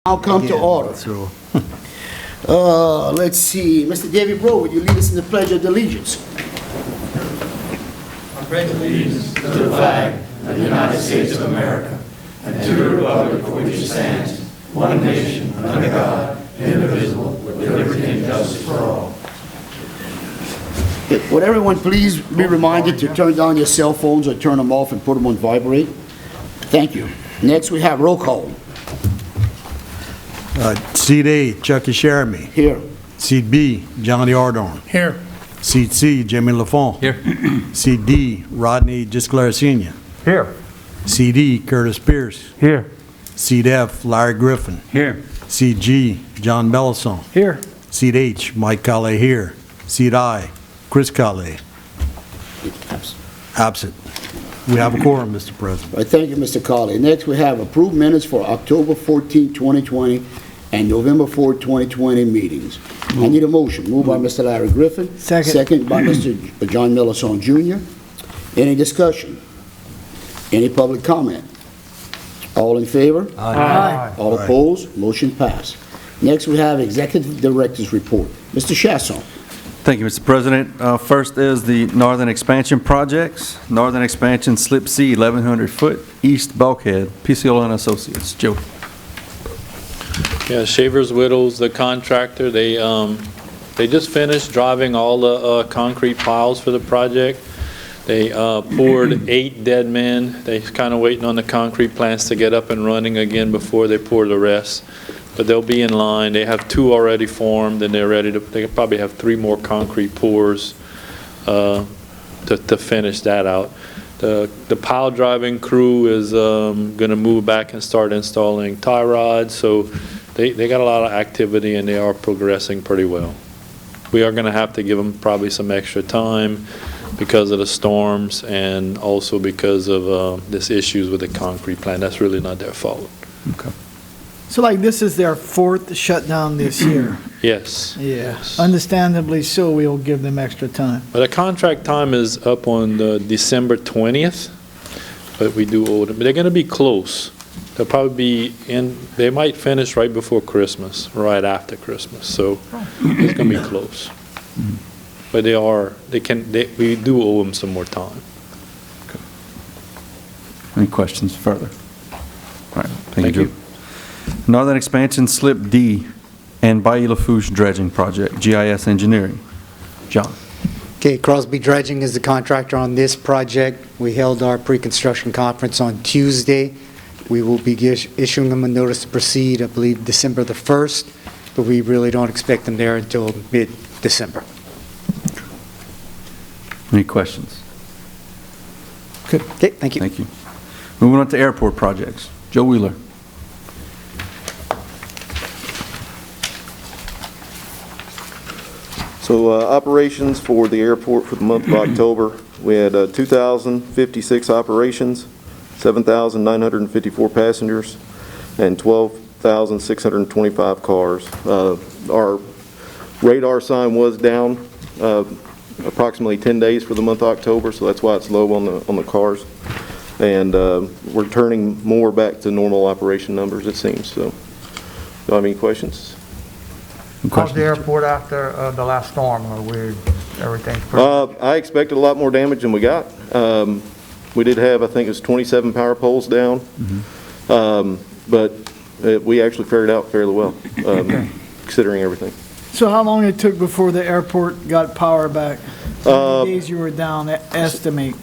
I'll come to order. Let's see. Mr. David Bro, would you lead us in the Pledge of Allegiance? I pledge allegiance to the flag of the United States of America and to the republic for which it stands, one nation, under God, indivisible, with liberty and justice for all. Would everyone please be reminded to turn down your cell phones or turn them off and put them on vibrate? Thank you. Next, we have roll call. Seat A, Chucky Sheremy. Here. Seat B, Johnny Ardorn. Here. Seat C, Jimmy Lafourche. Here. Seat D, Rodney Gisclair Sr. Here. Seat E, Curtis Pierce. Here. Seat F, Larry Griffin. Here. Seat G, John Melisson. Here. Seat H, Mike Calais here. Seat I, Chris Calais. Absent. We have a quorum, Mr. President. All right, thank you, Mr. Colley. Next, we have approved minutes for October 14, 2020 and November 4, 2020 meetings. I need a motion. Moved by Mr. Larry Griffin. Second. Second by Mr. John Melisson Jr. Any discussion? Any public comment? All in favor? Aye. All opposed? Motion passed. Next, we have Executive Director's Report. Mr. Chasson. Thank you, Mr. President. First is the Northern Expansion Projects. Northern Expansion Slip C, 1,100 foot, East Bulkhead, PCL and Associates. Joe. Yeah, Shavers Whittles, the contractor, they just finished driving all the concrete piles for the project. They poured 8 dead men. They're kind of waiting on the concrete plants to get up and running again before they pour the rest. But they'll be in line. They have 2 already formed, and they're ready to. They probably have 3 more concrete pours to finish that out. The pile driving crew is going to move back and start installing tie rods. So they got a lot of activity, and they are progressing pretty well. We are going to have to give them probably some extra time because of the storms and also because of this issues with the concrete plant. That's really not their fault. Okay. So like this is their 4th shutdown this year. Yes. Yeah. Yes. Understandably so, we'll give them extra time. But the contract time is up on December 20th, but we do owe them. They're going to be close. They'll probably be in, they might finish right before Christmas, right after Christmas. So it's going to be close. But we do owe them some more time. Okay. Any questions further? All right. Thank you. Northern Expansion Slip D and Bayou Lafourche Dredging Project, GIS Engineering. John. Okay, Crosby Dredging is the contractor on this project. We held our pre-construction conference on Tuesday. We will be issuing them a notice to proceed, I believe, December the 1st, but we really don't expect them there until mid-December. Any questions? Good. Okay, thank you. Thank you. Moving on to airport projects. Joe Wheeler. So operations for the airport for the month of October, we had 2,056 operations, 7,954 passengers, and 12,625 cars. Our radar sign was down approximately 10 days for the month of October, so that's why it's low on the cars. And we're turning more back to normal operation numbers, it seems. So, do you have any questions? How's the airport after the last storm? Everything's pretty... I expected a lot more damage than we got. We did have, I think it was 27 power poles down, but we actually fared out fairly well, considering everything. So how long it took before the airport got power back? How many days you were down, estimate?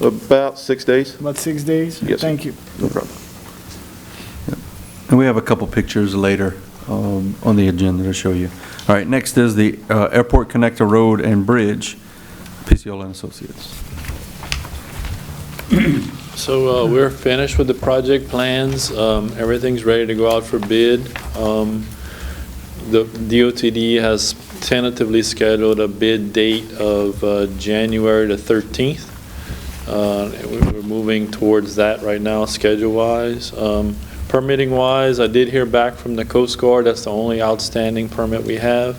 About 6 days. About 6 days? Yes. Thank you. No problem. And we have a couple pictures later on the agenda to show you. All right, next is the Airport Connector Road and Bridge, PCL and Associates. So we're finished with the project plans. Everything's ready to go out for bid. The DOTD has tentatively scheduled a bid date of January the 13th. We're moving towards that right now, schedule-wise. Permitting-wise, I did hear back from the Coast Guard. That's the only outstanding permit we have.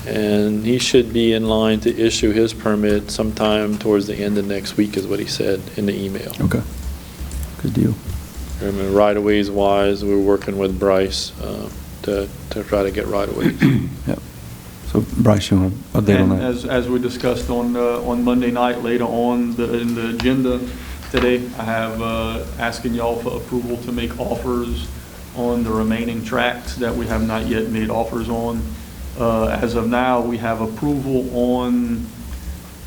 And he should be in line to issue his permit sometime towards the end of next week is what he said in the email. Okay. Good deal. I mean, right-of-ways wise, we're working with Bryce to try to get right-of-ways. Yep. So Bryce, you want to update on And that? as we discussed on Monday night, later on in the agenda today, I have asking y'all for approval to make offers on the remaining tracts that we have not yet made offers on. As of now, we have approval on,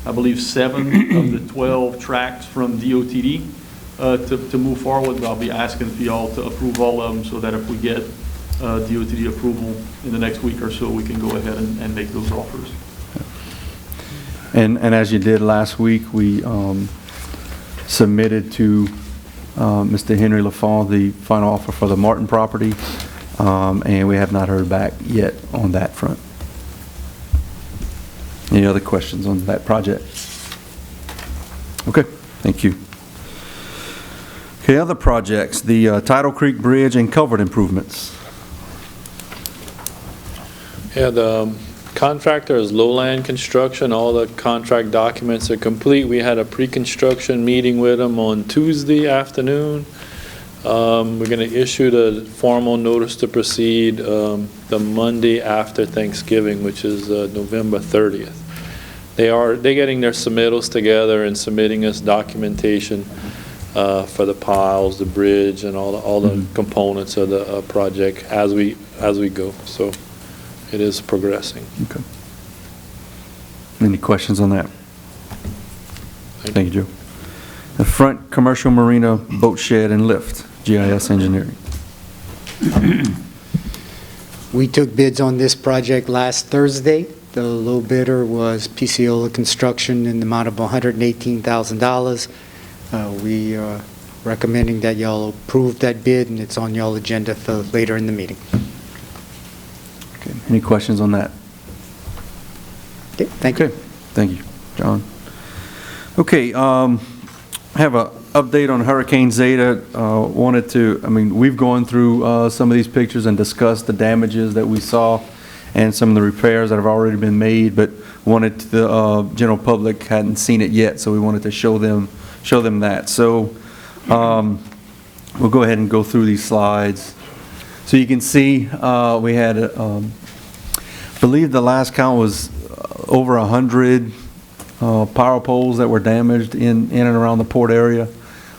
I believe, 7 of the 12 tracts from DOTD to move forward. I'll be asking for y'all to approve all of them so that if we get DOTD approval in the next week or so, we can go ahead and make those offers. And as you did last week, we submitted to Mr. Henry Lafourche the final offer for the Martin property, and we have not heard back yet on that front. Any other questions on that project? Okay, thank you. Okay, other projects, the Tidal Creek Bridge and Culvert improvements. Yeah, the contractor is Lowland Construction. All the contract documents are complete. We had a pre-construction meeting with them on Tuesday afternoon. We're going to issue the formal notice to proceed the Monday after Thanksgiving, which is November 30th. They're getting their submittals together and submitting us documentation for the piles, the bridge, and all the components of the project as we go. So it is progressing. Okay. Any questions on that? Thank you, Joe. The front commercial marina boat shed and lift, GIS engineering. We took bids on this project last Thursday. The low bidder was Picciola Construction in the amount of $118,000. We are recommending that y'all approve that bid, and it's on y'all agenda for later in the meeting. Okay. Any questions on that? Okay, thank you. Okay. Thank you, John. Okay, I have an update on Hurricane Zeta. We've gone through some of these pictures and discussed the damages that we saw and some of the repairs that have already been made, but the general public hadn't seen it yet, so we wanted to show them that. So we'll go ahead and go through these slides. So you can see we had, I believe the last count was over 100 power poles that were damaged in and around the port area,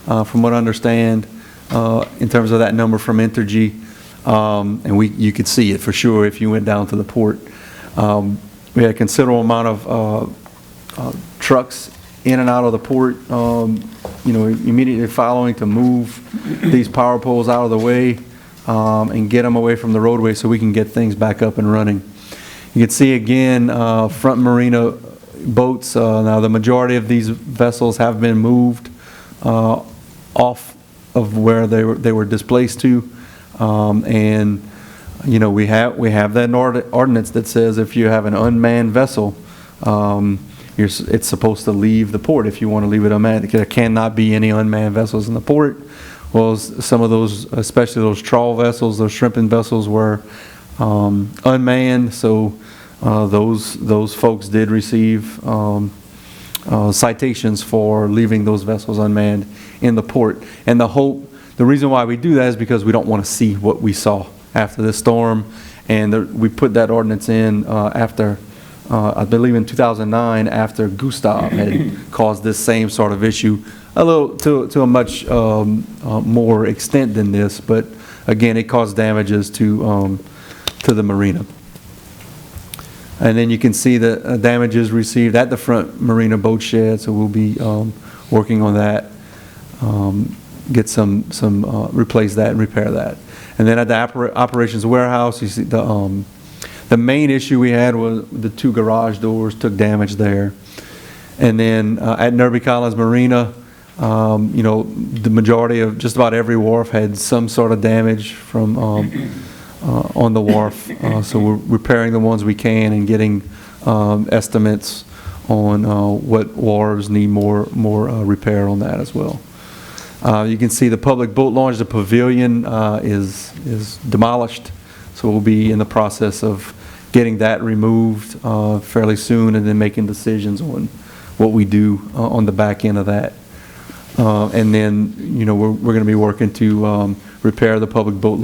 from what I understand, in terms of that number from Entergy. And you could see it for sure if you went down to the port. We had a considerable amount of trucks in and out of the port, immediately following to move these power poles out of the way and get them away from the roadway so we can get things back up and running. You can see again, front marina boats. Now the majority of these vessels have been moved off of where they were displaced to, and we have that ordinance that says if you have an unmanned vessel, it's supposed to leave the port if you want to leave it unmanned. There cannot be any unmanned vessels in the port. Well, some of those, especially those trawl vessels, those shrimping vessels, were unmanned. So those folks did receive citations for leaving those vessels unmanned in the port. And the reason why we do that is because we don't want to see what we saw after the storm. And we put that ordinance in after, I believe in 2009, after Gustav had caused this same sort of issue, a little to a much more extent than this, but again, it caused damages to the marina. And then you can see the damages received at the front marina boat shed, so we'll be working on that, get some replace that and repair that. And then at the operations warehouse, you see the main issue we had was the 2 garage doors took damage there. And then at Nerby Collins Marina, the majority of just about every wharf had some sort of damage from on the wharf. So we're repairing the ones we can and getting estimates on what wharves need more repair on that as well. You can see the public boat launch, the pavilion is demolished. So we'll be in the process of getting that removed fairly soon and then making decisions on what we do on the back end of that. And then, we're going to be working to repair the public boat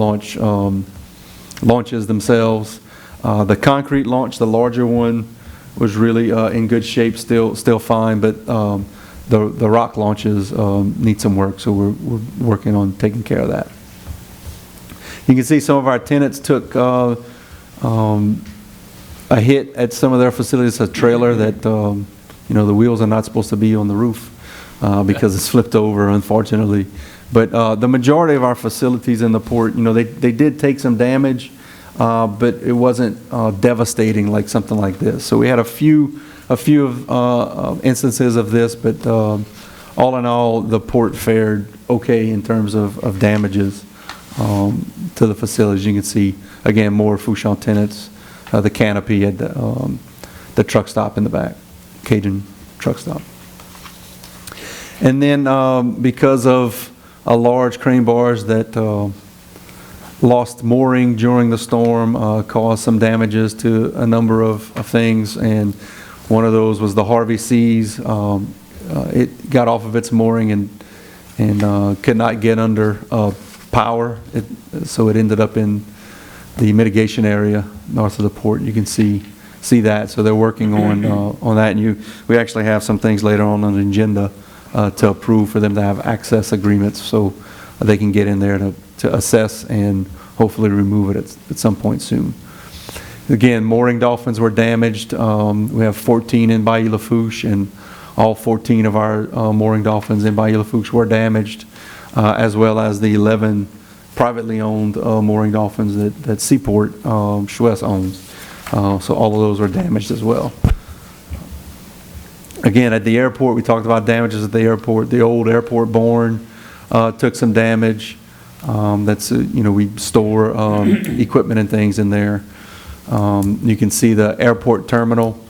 launches themselves. The concrete launch, the larger one, was really in good shape, still fine, but the rock launches need some work, so we're working on taking care of that. You can see some of our tenants took a hit at some of their facilities, a trailer that, the wheels are not supposed to be on the roof because it's flipped over, unfortunately. But the majority of our facilities in the port, they did take some damage, but it wasn't devastating like something like this. So we had a few instances of this, but all in all, the port fared okay in terms of damages to the facilities. You can see, again, more Fourchon Tenants, the canopy at the truck stop in the back, Cajun truck stop. And then because of a large crane barge that lost mooring during the storm, caused some damages to a number of things, and one of those was the Harvey Seas. It got off of its mooring and could not get under power, so it ended up in the mitigation area north of the port. You can see that, so they're working on that. And we actually have some things later on the agenda to approve for them to have access agreements, so they can get in there to assess and hopefully remove it at some point soon. Again, mooring dolphins were damaged. We have 14 in Bayou Lafourche, and all 14 of our mooring dolphins in Bayou Lafourche were damaged, as well as the 11 privately owned mooring dolphins that Seaport Schwess owns. So all of those were damaged as well. Again, at the airport, we talked about damages at the airport. The old airport barn took some damage. That's, we store equipment and things in there. You can see the airport terminal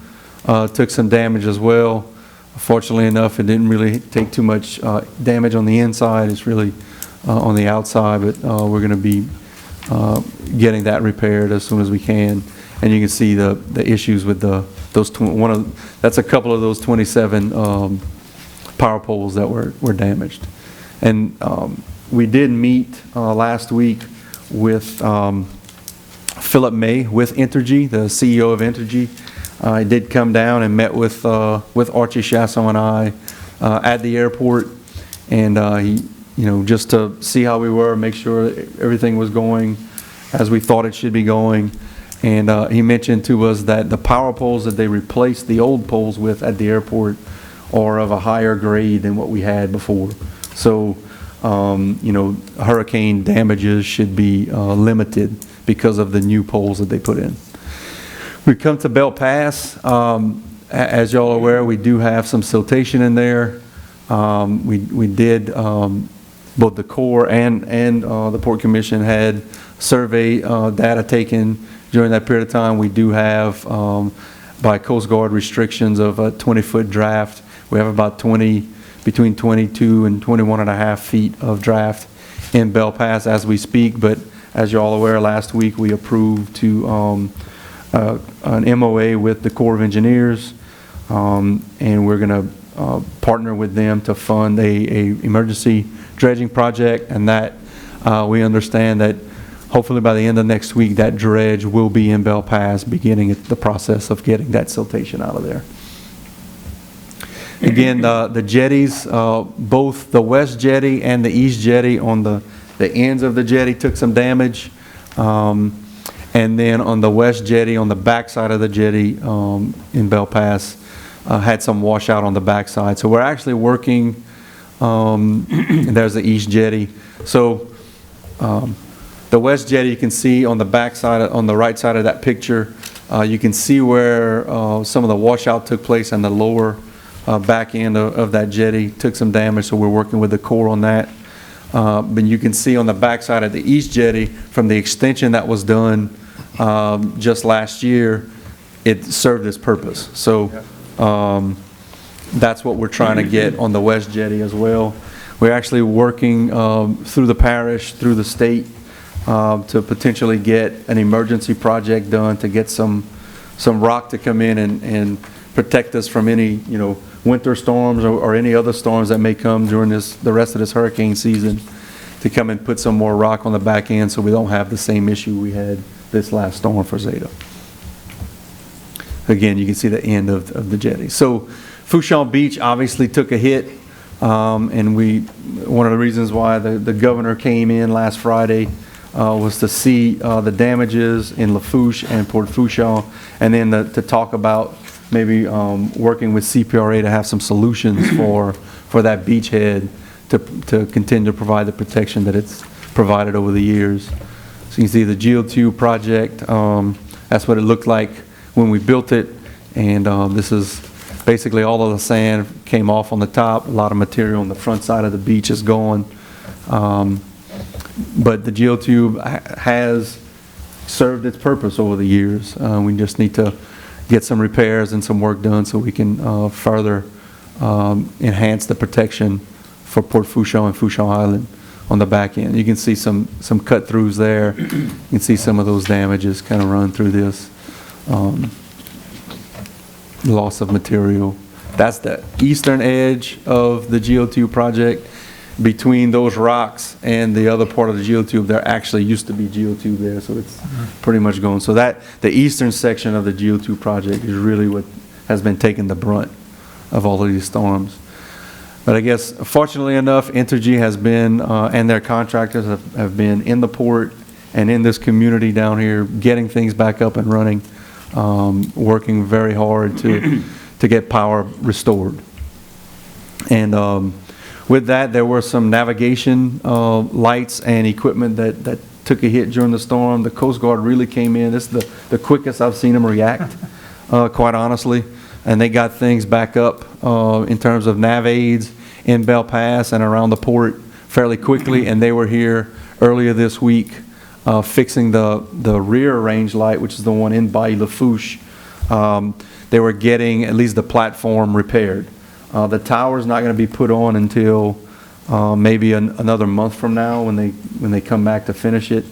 took some damage as well. Fortunately enough, it didn't really take too much damage on the inside. It's really on the outside, but we're going to be getting that repaired as soon as we can. And you can see the issues with that's a couple of those 27 power poles that were damaged. And we did meet last week with Philip May with Entergy, the CEO of Entergy. I did come down and met with Archie Chasson and I at the airport, and he, just to see how we were, make sure everything was going as we thought it should be going. And he mentioned to us that the power poles that they replaced the old poles with at the airport are of a higher grade than what we had before. So, hurricane damages should be limited because of the new poles that they put in. We come to Bell Pass. As y'all are aware, we do have some siltation in there. We did, both the Corps and the Port Commission had survey data taken during that period of time. We do have, by Coast Guard restrictions of a 20-foot draft, we have about between 22 and 21 and a half feet of draft in Bell Pass as we speak. But as you're all aware, last week we approved to an MOA with the Corps of Engineers, and we're going to partner with them to fund a emergency dredging project, and that we understand that hopefully by the end of next week that dredge will be in Bell Pass, beginning the process of getting that siltation out of there. Again, the jetties, both the west jetty and the east jetty, on the ends of the jetty took some damage. And then on the west jetty, on the back side of the jetty in Bell Pass, had some washout on the back side. So we're actually working, and there's the east jetty. So the west jetty, you can see on the back side, on the right side of that picture, you can see where some of the washout took place, and the lower back end of that jetty took some damage, so we're working with the Corps on that. But you can see on the back side of the east jetty, from the extension that was done just last year, it served its purpose. So that's what we're trying to get on the west jetty as well. We're actually working through the parish, through the state, to potentially get an emergency project done to get some rock to come in and protect us from any winter storms or any other storms that may come during the rest of this hurricane season, to come and put some more rock on the back end so we don't have the same issue we had this last storm for Zeta. Again, you can see the end of the jetty. So Fourchon Beach obviously took a hit, and one of the reasons why the governor came in last Friday was to see the damages in Lafourche and Port Fourchon, and then to talk about maybe working with CPRA to have some solutions for that beachhead to continue to provide the protection that it's provided over the years. So you can see the Geotube project, that's what it looked like when we built it, and this is basically all of the sand came off on the top, a lot of material on the front side of the beach is gone. But the Geotube has served its purpose over the years. We just need to get some repairs and some work done so we can further enhance the protection for Port Fourchon and Fourchon Island on the back end. You can see some cut throughs there. You can see some of those damages kind of run through this. Loss of material. That's the eastern edge of the Geotube project. Between those rocks and the other part of the Geotube, there actually used to be Geotube there, so it's pretty much gone. So the eastern section of the Geotube project is really what has been taking the brunt of all of these storms. But I guess, fortunately enough, Entergy has been, and their contractors have been in the port and in this community down here, getting things back up and running, working very hard to get power restored. And with that, there were some navigation lights and equipment that took a hit during the storm. The Coast Guard really came in. This is the quickest I've seen them react, quite honestly. And they got things back up in terms of nav aids in Belle Pass and around the port fairly quickly. And they were here earlier this week fixing the rear range light, which is the one in Bayou Lafourche. They were getting at least the platform repaired. The tower's not going to be put on until maybe another month from now when they come back to finish it.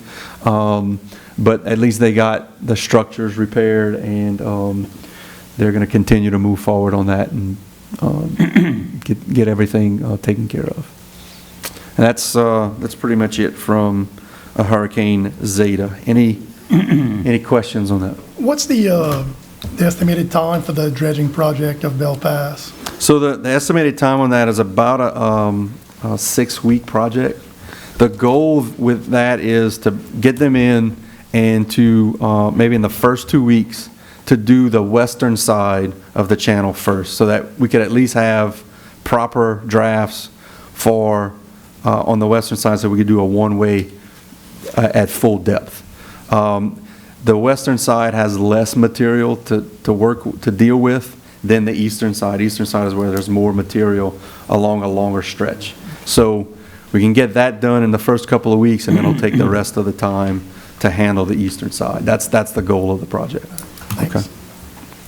But at least they got the structures repaired, and they're going to continue to move forward on that and get everything taken care of. And that's pretty much it from Hurricane Zeta. Any questions on that? What's the estimated time for the dredging project of Belle Pass? So the estimated time on that is about a 6-week project. The goal with that is to get them in and to maybe in the first 2 weeks to do the western side of the channel first, so that we could at least have proper drafts for on the western side, so we could do a one-way at full depth. The western side has less material to deal with than the eastern side. Eastern side is where there's more material along a longer stretch. So we can get that done in the first couple of weeks, and then it'll take the rest of the time to handle the eastern side. That's the goal of the project. Thanks.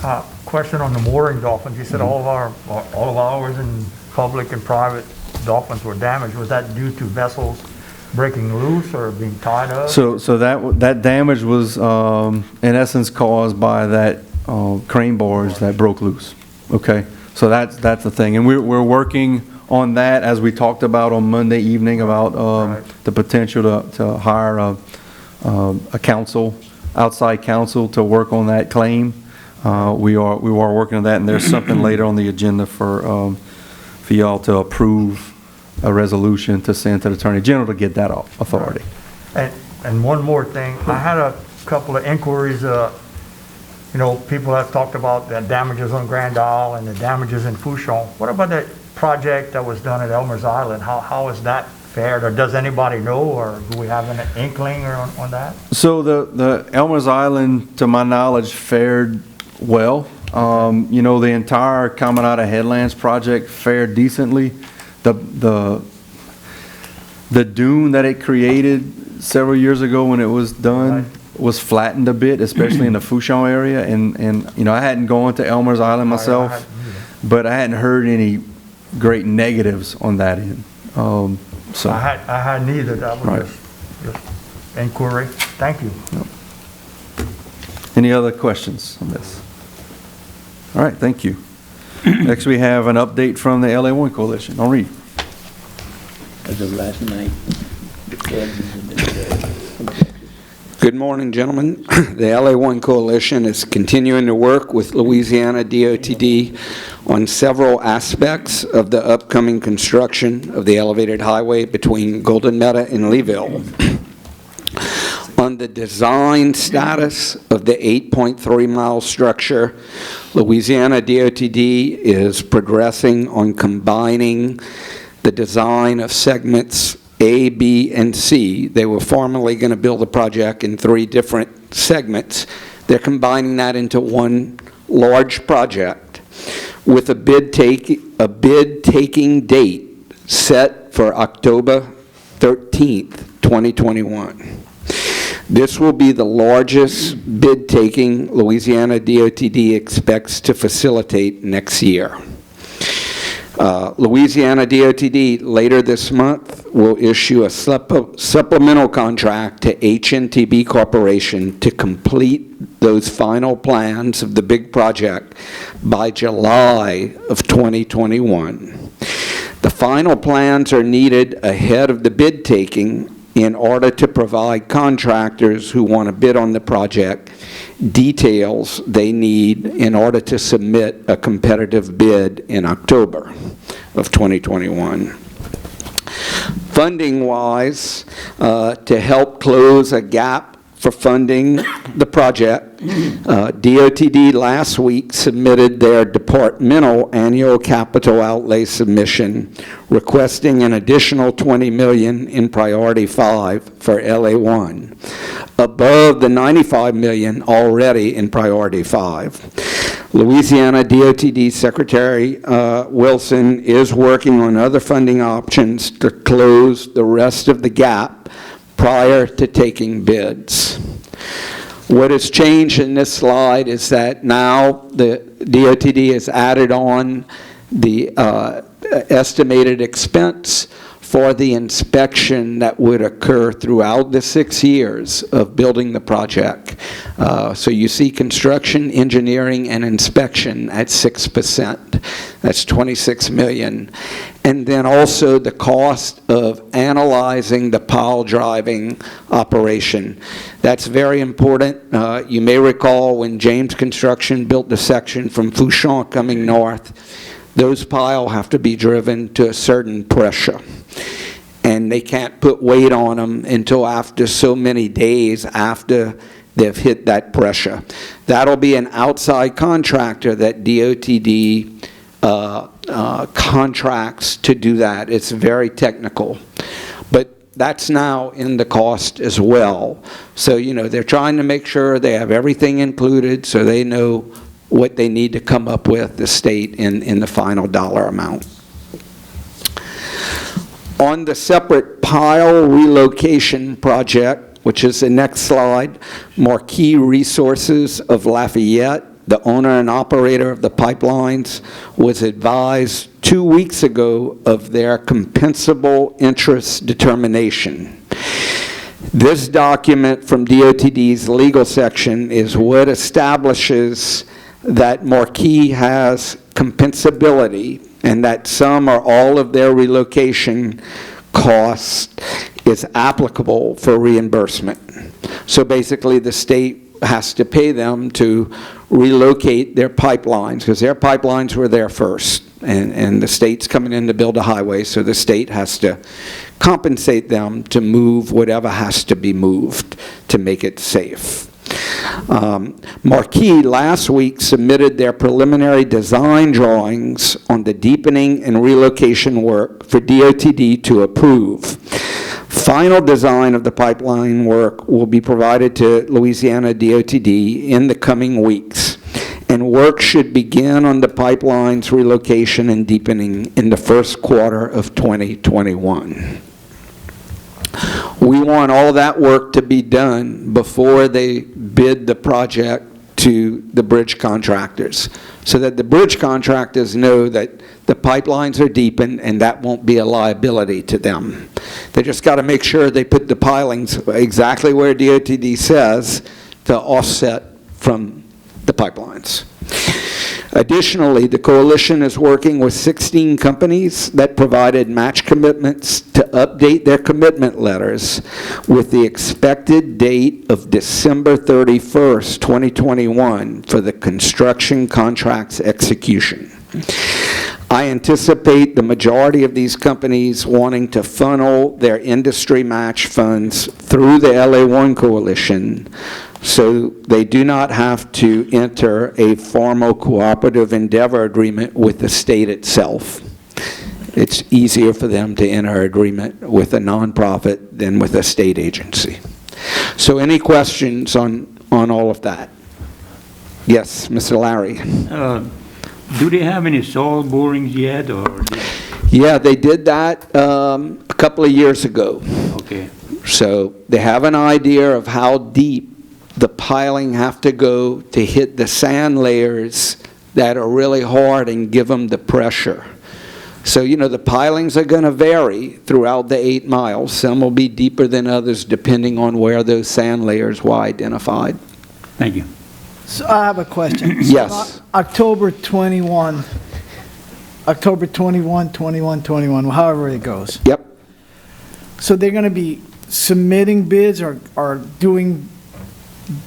Okay. Question on the mooring dolphins. You said all of ours and public and private dolphins were damaged. Was that due to vessels breaking loose or being tied up? So that damage was in essence caused by that crane barge that broke loose. Okay, so that's the thing, and we're working on that as we talked about on Monday evening about the potential to hire a counsel, outside counsel, to work on that claim. We are working on that, and there's something later on the agenda for y'all to approve a resolution to send to the Attorney General to get that authority. And one more thing, I had a couple of inquiries. People have talked about the damages on Grand Isle and the damages in Fourchon. What about that project that was done at Elmer's Island? How is that fared, or does anybody know, or do we have an inkling on that? So the Elmer's Island, to my knowledge, fared well. The entire Caminada Headlands project fared decently. The dune that it created several years ago when it was done was flattened a bit, especially in the Fourchon area. And I hadn't gone to Elmer's Island myself, but I hadn't heard any great negatives on that end. So I had neither. That was just inquiry. Thank you. Yep. Any other questions on this? All right, thank you. Next, we have an update from the LA1 Coalition. Henri. As of last night, the cabins have been Good morning, gentlemen. The LA1 Coalition is continuing to work with Louisiana DOTD on several aspects of the upcoming construction of the elevated highway between Golden Meta and Leeville. On the design status of the 8.3-mile structure, Louisiana DOTD is progressing on combining the design of segments A, B, and C. They were formerly going to build the project in 3 different segments. They're combining that into one large project with a bid-taking date set for October 13th, 2021. This will be the largest bid-taking Louisiana DOTD expects to facilitate next year. Louisiana DOTD later this month will issue a supplemental contract to HNTB Corporation to complete those final plans of the big project by July of 2021. The final plans are needed ahead of the bid taking in order to provide contractors who want to bid on the project details they need in order to submit a competitive bid in October of 2021. Funding-wise, to help close a gap for funding the project, DOTD last week submitted their departmental annual capital outlay submission requesting an additional $20 million in Priority 5 for LA1, above the $95 million already in Priority 5. Louisiana DOTD Secretary Wilson is working on other funding options to close the rest of the gap prior to taking bids. What has changed in this slide is that now the DOTD has added on the estimated expense for the inspection that would occur throughout the 6 years of building the project. So you see construction, engineering, and inspection at 6%. That's $26 million. And then also the cost of analyzing the pile driving operation. That's very important. You may recall when James Construction built the section from Fourchon coming north, those piles have to be driven to a certain pressure. And they can't put weight on them until after so many days after they've hit that pressure. That'll be an outside contractor that DOTD contracts to do that. It's very technical. But that's now in the cost as well. So, you know, they're trying to make sure they have everything included so they know what they need to come up with, the state, in the final dollar amount. On the separate pile relocation project, which is the next slide, Marquis Resources of Lafayette, the owner and operator of the pipelines, was advised 2 weeks ago of their compensable interest determination. This document from DOTD's legal section is what establishes that Marquis has compensability and that some or all of their relocation costs is applicable for reimbursement. So basically the state has to pay them to relocate their pipelines because their pipelines were there first, and the state's coming in to build a highway, so the state has to compensate them to move whatever has to be moved to make it safe. Marquis last week submitted their preliminary design drawings on the deepening and relocation work for DOTD to approve. Final design of the pipeline work will be provided to Louisiana DOTD in the coming weeks, and work should begin on the pipeline's relocation and deepening in the first quarter of 2021. We want all that work to be done before they bid the project to the bridge contractors, so that the bridge contractors know that the pipelines are deepened and that won't be a liability to them. They just got to make sure they put the pilings exactly where DOTD says to offset from the pipelines. Additionally, the coalition is working with 16 companies that provided match commitments to update their commitment letters with the expected date of December 31st, 2021 for the construction contract's execution. I anticipate the majority of these companies wanting to funnel their industry match funds through the LA1 coalition so they do not have to enter a formal cooperative endeavor agreement with the state itself. It's easier for them to enter an agreement with a nonprofit than with a state agency. So any questions on all of that? Yes, Mr. Larry. Do they have any soil borings yet, or? Yeah, they did that a couple of years ago. Okay. So they have an idea of how deep the piling have to go to hit the sand layers that are really hard and give them the pressure. So, you know, the pilings are going to vary throughout the 8 miles. Some will be deeper than others depending on where those sand layers were identified. Thank you. So I have a question. Yes. October 21, 21, however it goes. Yep. So they're going to be submitting bids or doing...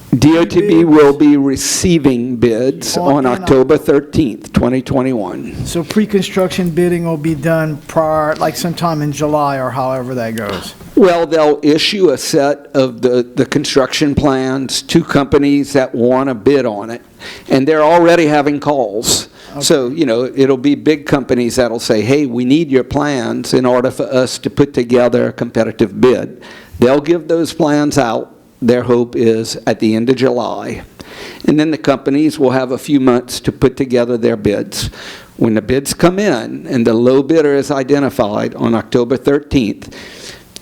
DOTB will be receiving bids on October 13th, 2021. So pre-construction bidding will be done prior, like sometime in July or however that goes? Well, they'll issue a set of the construction plans to companies that want to bid on it, and they're already having calls. Okay. So, you know, it'll be big companies that'll say, hey, we need your plans in order for us to put together a competitive bid. They'll give those plans out. Their hope is at the end of July. And then the companies will have a few months to put together their bids. When the bids come in and the low bidder is identified on October 13th,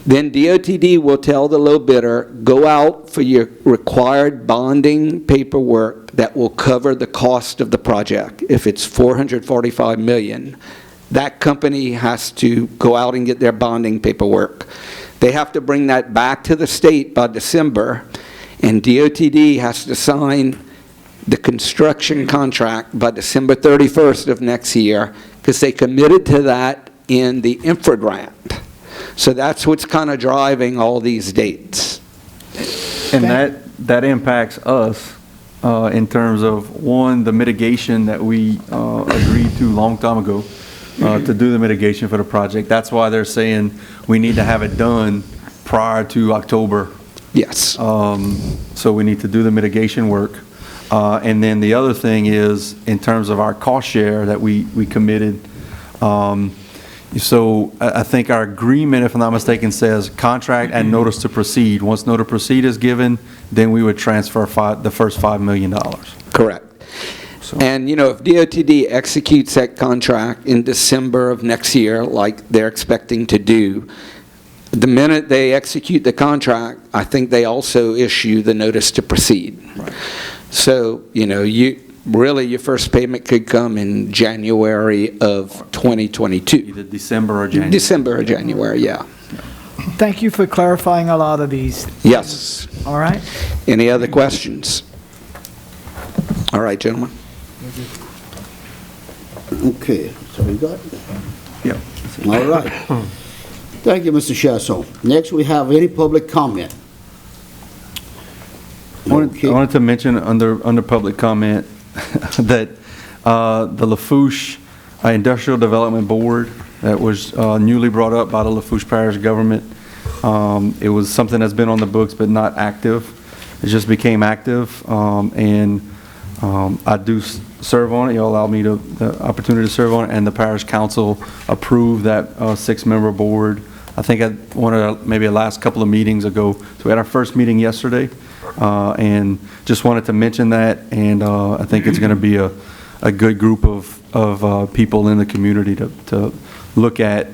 then DOTD will tell the low bidder, go out for your required bonding paperwork that will cover the cost of the project. If it's $445 million, that company has to go out and get their bonding paperwork. They have to bring that back to the state by December, and DOTD has to sign the construction contract by December 31st of next year because they committed to that in the infra grant. So that's what's kind of driving all these dates. And that impacts us in terms of, one, the mitigation that we agreed to a long time ago to do the mitigation for the project. That's why they're saying we need to have it done prior to October. Yes. So we need to do the mitigation work. And then the other thing is, in terms of our cost share that we committed, so I think our agreement, if I'm not mistaken, says contract and notice to proceed. Once notice to proceed is given, then we would transfer the first $5 million. Correct. So. And, you know, if DOTD executes that contract in December of next year, like they're expecting to do, the minute they execute the contract, I think they also issue the notice to proceed. Right. So, you know, your first payment could come in January of 2022. Either December or January. December or January, yeah. Thank you for clarifying a lot of these. Yes. All right. Any other questions? All right, gentlemen. Okay, so we got it? Yeah. All right. Thank you, Mr. Chasson. Next, we have any public comment? I wanted to mention under public comment that the Lafourche Industrial Development Board that was newly brought up by the Lafourche Parish government. It was something that's been on the books but not active. It just became active, and I do serve on it. You allowed me the opportunity to serve on it, and the parish council approved that 6-member board. I think at one of maybe the last couple of meetings ago. So we had our first meeting yesterday, and just wanted to mention that. And I think it's going to be a good group of people in the community to look at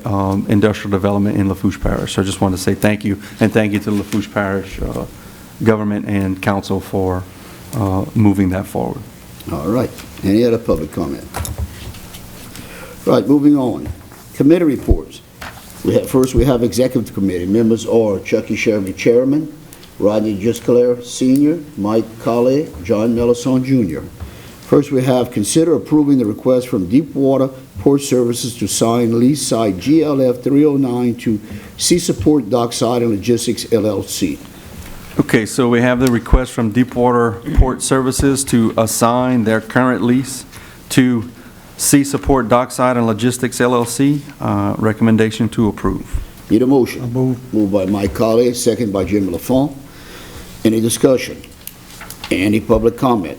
industrial development in Lafourche Parish. So I just wanted to say thank you, and thank you to the Lafourche Parish government and council for moving that forward. All right. Any other public comment? Right, moving on. Committee reports. First, we have executive committee. Members are Chucky Sherby, chairman, Rodney Juscalaire, senior, Mike Colley, John Mellison, jr. First, we have consider approving the request from Deepwater Port Services to sign lease site GLF 309 to Seaport Dockside and Logistics LLC. Okay, so we have the request from Deepwater Port Services to assign their current lease to Seaport Dockside and Logistics LLC. Recommendation to approve. Need a motion? Moved by Mike Colley, second by Jim Lafont. Any discussion? Any public comment?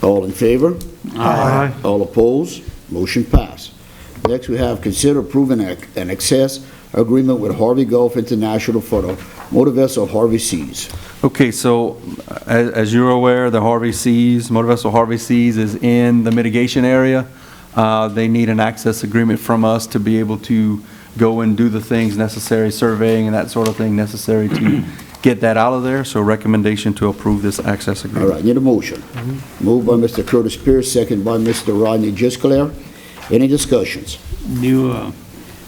All in favor? Aye. All opposed? Motion passed. Next, we have consider approving an access agreement with Harvey Gulf International for the motor vessel Harvey Seas. Okay, so as you're aware, the Harvey Seas, motor vessel Harvey Seas is in the mitigation area. They need an access agreement from us to be able to go and do the things necessary, surveying and that sort of thing necessary to get that out of there. So recommendation to approve this access All agreement. right, need a motion. Moved by Mr. Curtis Pierce, second by Mr. Rodney Gisclair. Any discussions?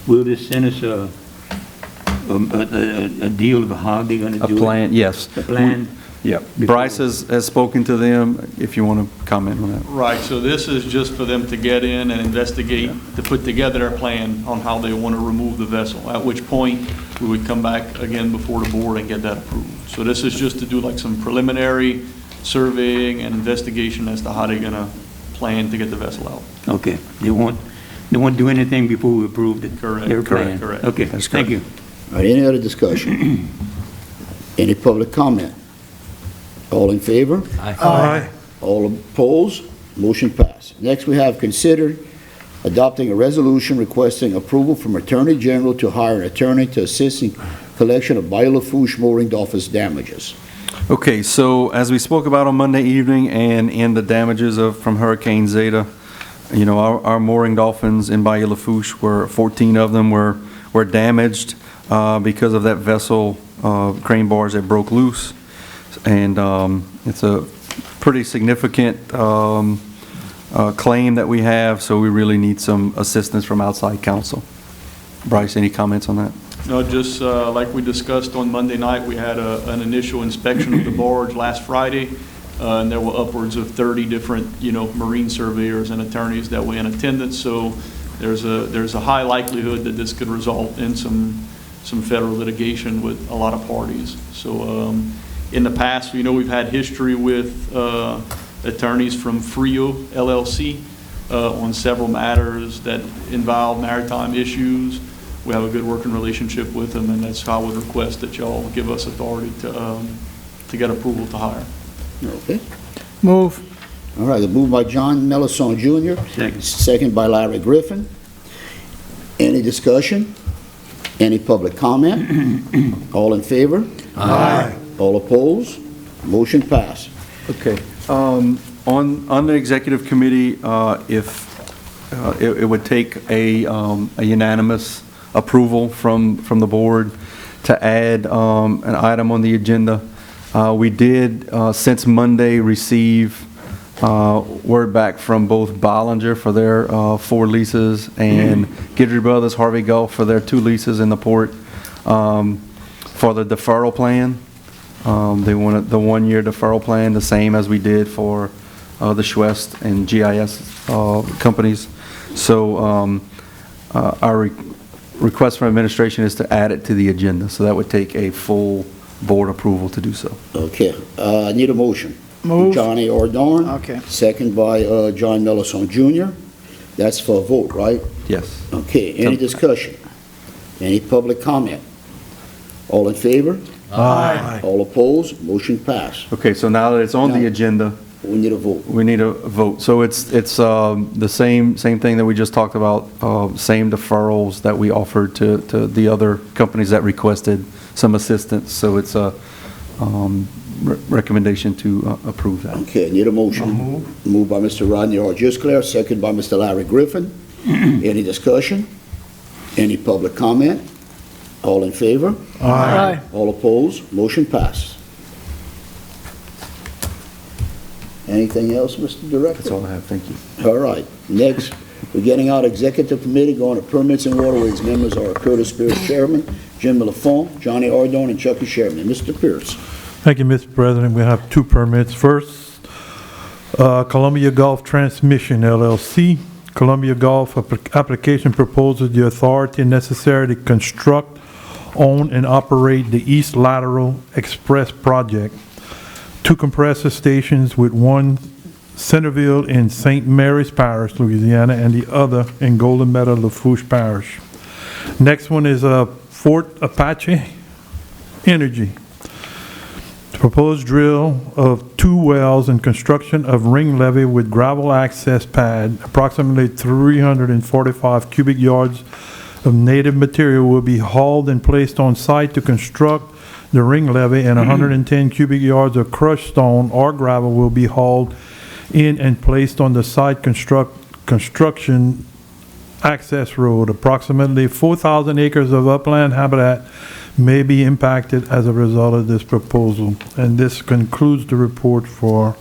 Will this send us a deal of how they're gonna A do it? plan, yes. A plan? Yeah. Bryce has spoken to them, if you want to comment on that. Right, so this is just for them to get in and investigate, to put together a plan on how they want to remove the vessel, at which point we would come back again before the board and get that approved. So this is just to do like some preliminary surveying and investigation as to how they're going to plan to get the vessel out. Okay, they won't do anything before we approve it? Correct, Their plan? correct. Okay, That's thank you. All right, any other discussion? Any public comment? All in favor? Aye. All opposed? Motion passed. Next, we have considered adopting a resolution requesting approval from Attorney General to hire an attorney to assist in collection of Lafourche mooring Dolphins damages. Okay, so as we spoke about on Monday evening and in the damages from Hurricane Zeta, you know, our mooring Dolphins in Lafourche, 14 of them were damaged because of that vessel crane bars that broke loose. And it's a pretty significant claim that we have, so we really need some assistance from outside counsel. Bryce, any comments on that? No, just like we discussed on Monday night, we had an initial inspection of the barge last Friday, and there were upwards of 30 different, marine surveyors and attorneys that were in attendance. So there's a high likelihood that this could result in some federal litigation with a lot of parties. So in the past, we've had history with attorneys from Frio LLC on several matters that involve maritime issues. We have a good working relationship with them, and that's how I would request that y'all give us authority to get approval to hire. Okay. Move. All right, moved by John Mellison Jr. Second. Second by Larry Griffin. Any discussion? Any public comment? All in favor? Aye. All opposed? Motion passed. Okay. On the executive committee, if it would take a unanimous approval from the board to add an item on the agenda. We did, since Monday, receive word back from both Bollinger for their 4 leases and Guidry Brothers, Harvey Gulf for their 2 leases in the port for the deferral plan. They wanted the 1-year deferral plan, the same as we did for the Schwest and GIS companies. So our request from administration is to add it to the agenda. So that would take a full board approval to do so. Okay, I need a motion. Move. Johnny Ordon. Okay. Second by John Mellison Jr. That's for a vote, right? Yes. Okay, any discussion? Any public comment? All in favor? Aye. All opposed? Motion passed. Okay, so now that it's on the agenda, We need a vote. we need a vote. So it's the same thing that we just talked about, same deferrals that we offered to the other companies that requested some assistance. So it's a recommendation to approve that. Okay, I need a motion. Moved by Mr. Rodney R. Gisclair, second by Mr. Larry Griffin. Any discussion? Any public comment? All in favor? Aye. All opposed? Motion passed. Anything else, Mr. Director? That's all I have. Thank you. All right. Next, we're getting out executive committee, going to permits and waterways. Members are Curtis Pierce, Chairman, Jim Lafont, Johnny Ardone, and Chucky Sherman. Mr. Pierce. Thank you, Mr. President. We have 2 permits. First, Columbia Gulf Transmission LLC. Columbia Gulf application proposes the authority necessary to construct, own, and operate the East Lateral Express project. 2 compressor stations with one Centerville in St. Mary's Parish, Louisiana, and the other in Golden Meadow, Lafourche Parish. Next one is Fort Apache Energy. Proposed drill of 2 wells and construction of ring levee with gravel access pad. Approximately 345 cubic yards of native material will be hauled and placed on site to construct the ring levee, and 110 cubic yards of crushed stone or gravel will be hauled in and placed on the site construction access road. Approximately 4,000 acres of upland habitat may be impacted as a result of this proposal. And this concludes the report for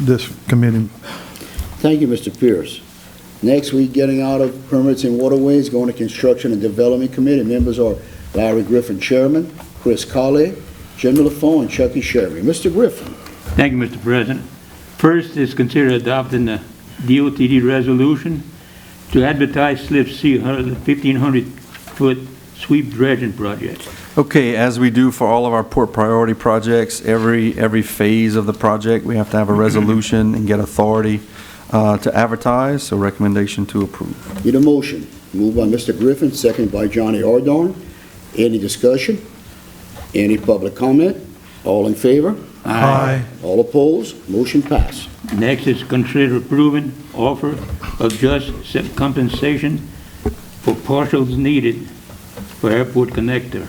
this committee. Thank you, Mr. Pierce. Next, we getting out of permits and waterways, going to Construction and Development Committee. Members are Larry Griffin, Chairman, Chris Colley, Jim Lafon, and Chucky Sherry. Mr. Griffin. Thank you, Mr. President. First is consider adopting the DOTD resolution to advertise slip C 1,500-foot sweep dredging project. Okay, as we do for all of our port priority projects, every phase of the project, we have to have a resolution and get authority to advertise, so recommendation to approve. Need a motion. Moved by Mr. Griffin, seconded by Johnny Ardorn. Any discussion? Any public comment? All in favor? Aye. All opposed? Motion passed. Next is consider approving offer of just compensation for partials needed for airport connector,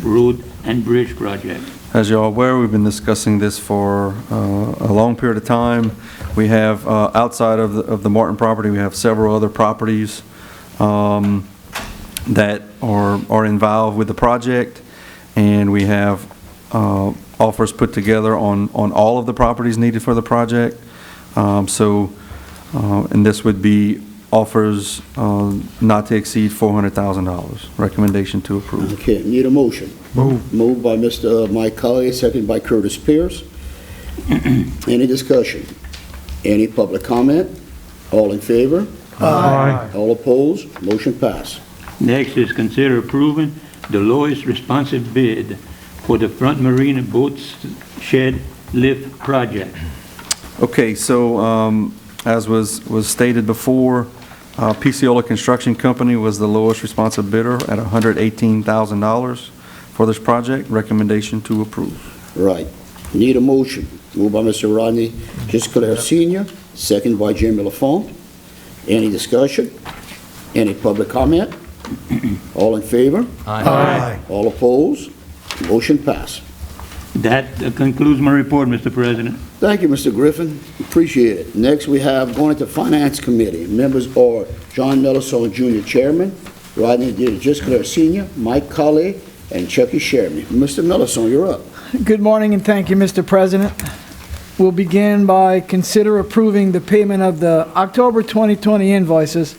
road and bridge project. As you're aware, we've been discussing this for a long period of time. We have, outside of the Martin property, we have several other properties that are involved with the project, and we have offers put together on all of the properties needed for the project. And this would be offers not to exceed $400,000. Recommendation to approve. Okay, need a motion. Moved by Mr. Mike Colley, seconded by Curtis Pierce. Any discussion? Any public comment? All in favor? Aye. All opposed? Motion passed. Next is consider approving the lowest responsive bid for the front Marina boat shed lift project. Okay, so as was stated before, Picciola Construction Company was the lowest responsive bidder at $118,000 for this project. Recommendation to approve. Right. Need a motion. Moved by Mr. Rodney Gisclair Sr., seconded by Jimmy Lafont. Any discussion? Any public comment? All in favor? Aye. All opposed? Motion passed. That concludes my report, Mr. President. Thank you, Mr. Griffin. Appreciate it. Next, we have going to Finance Committee. Members are John Melisone, Jr., Chairman, Rodney Gisclair Sr., Mike Colley, and Chucky Sherman. Mr. Melisone, you're up. Good morning and thank you, Mr. President. We'll begin by consider approving the payment of the October 2020 invoices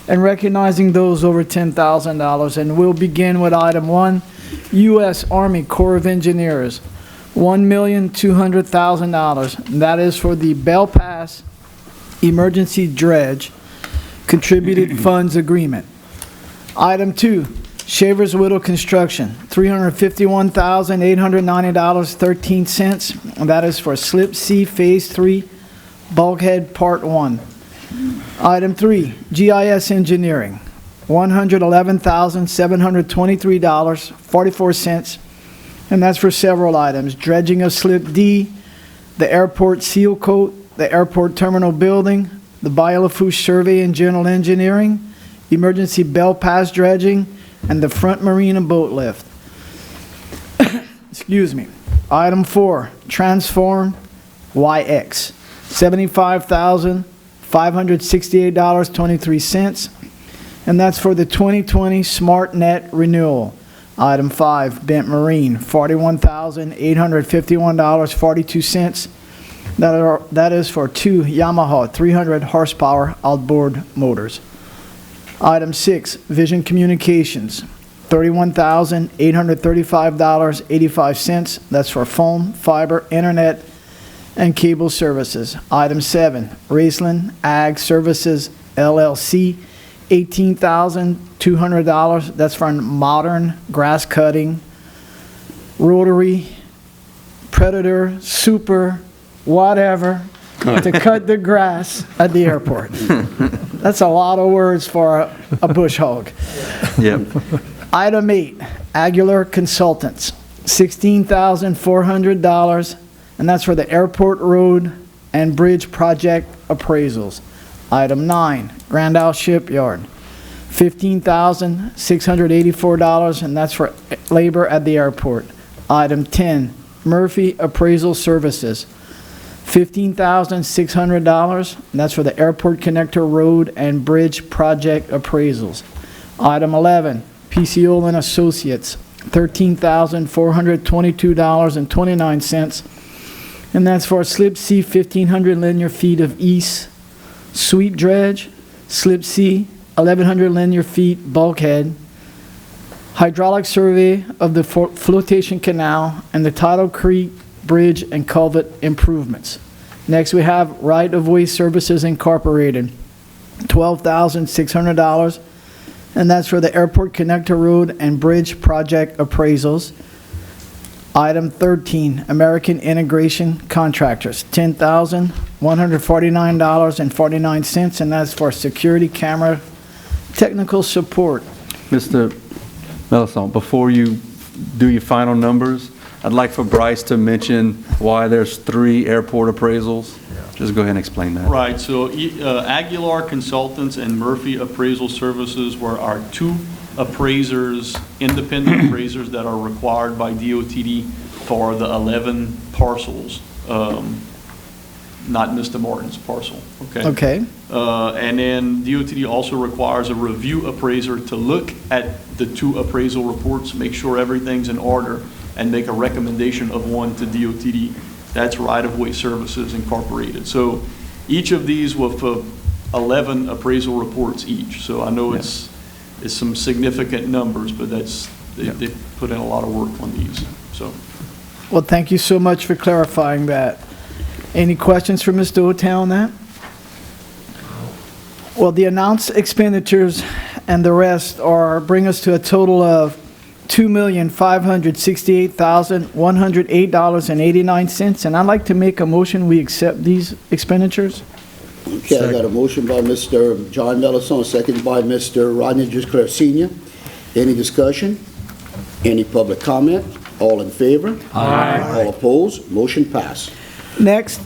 and recognizing those over $10,000. And we'll begin with item 1, U.S. Army Corps of Engineers, $1,200,000. That is for the Bell Pass Emergency Dredge Contributed Funds Agreement. Item 2, Shaver's Widow Construction, $351,890.13. And that is for Slip C Phase 3 Bulkhead Part 1. Item 3, GIS Engineering, $111,723.44. And that's for several items: dredging of Slip D, the airport seal coat, the airport terminal building, the Lafourche survey and general engineering, emergency Bell Pass dredging, and the front Marina boat lift. Excuse me. Item 4, Transform YX, $75,568.23. And that's for the 2020 SmartNet renewal. Item 5, Bent Marine, $41,851.42. That is for 2 Yamaha 300 horsepower outboard motors. Item 6, Vision Communications, $31,835.85. That's for phone, fiber, internet, and Cable Services. Item 7, Raceland Ag Services LLC, $18,200. That's for modern grass cutting, rotary, predator, super, whatever, to cut the grass at the airport. That's a lot of words for a bush hog. Yep. Item 8, Aguilar Consultants, $16,400, and that's for the airport road and bridge project appraisals. Item 9, Grand Isle Shipyard, $15,684, and that's for labor at the airport. Item 10, Murphy Appraisal Services, $15,600, and that's for the airport connector road and bridge project appraisals. Item 11, PCO and Associates, $13,422.29, and that's for Slip C 1,500 linear feet of east sweep dredge, Slip C 1,100 linear feet bulkhead, hydraulic survey of the flotation canal, and the Tidal Creek Bridge and Culvert improvements. Next, we have Right-of-Way Services Incorporated, $12,600, and that's for the airport connector road and bridge project appraisals. Item 13, American Integration Contractors, $10,149.49, and that's for security camera technical support. Mr. Melisson, before you do your final numbers, I'd like for Bryce to mention why there's 3 airport appraisals. Just go ahead and explain that. Right, so Aguilar Consultants and Murphy Appraisal Services were our 2 appraisers, independent appraisers that are required by DOTD for the 11 parcels, not Mr. Martin's parcel, okay? Okay. And then DOTD also requires a review appraiser to look at the 2 appraisal reports, make sure everything's in order, and make a recommendation of one to DOTD. That's Right-of-Way Services Incorporated. So each of these were for 11 appraisal reports each. So I know it's some significant numbers, but they put in a lot of work on these. So. Well, thank you so much for clarifying that. Any questions for Mr. O'Toole on that? Well, the announced expenditures and the rest bring us to a total of $2,568,108.89, and I'd like to make a motion we accept these expenditures. Okay, I got a motion by Mr. John Melisson, seconded by Mr. Rodney Jusclair Sr. Any discussion? Any public comment? All in favor? Aye. All opposed? Motion passed. Next,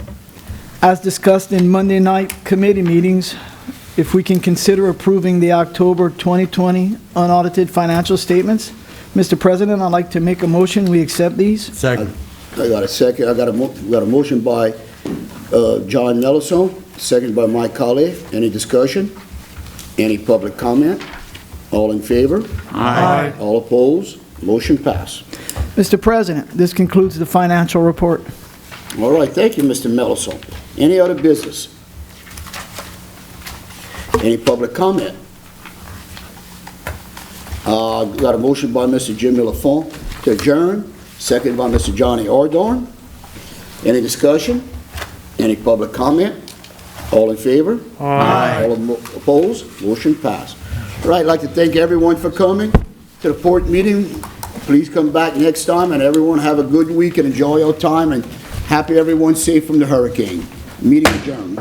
as discussed in Monday night committee meetings, if we can consider approving the October 2020 unaudited financial statements. Mr. President, I'd like to make a motion we accept these. Second. I got a second. I got a motion by John Melisson, seconded by Mike Colley. Any discussion? Any public comment? All in favor? Aye. All opposed? Motion passed. Mr. President, this concludes the financial report. All right, thank you, Mr. Melisson. Any other business? Any public comment? Got a motion by Mr. Jimmy Lafont to adjourn, seconded by Mr. Johnny Ordorn. Any discussion? Any public comment? All in favor? Aye. All opposed? Motion passed. All right, I'd like to thank everyone for coming to the port meeting. Please come back next time, and everyone have a good week and enjoy your time, and happy everyone's safe from the hurricane. Meeting adjourned.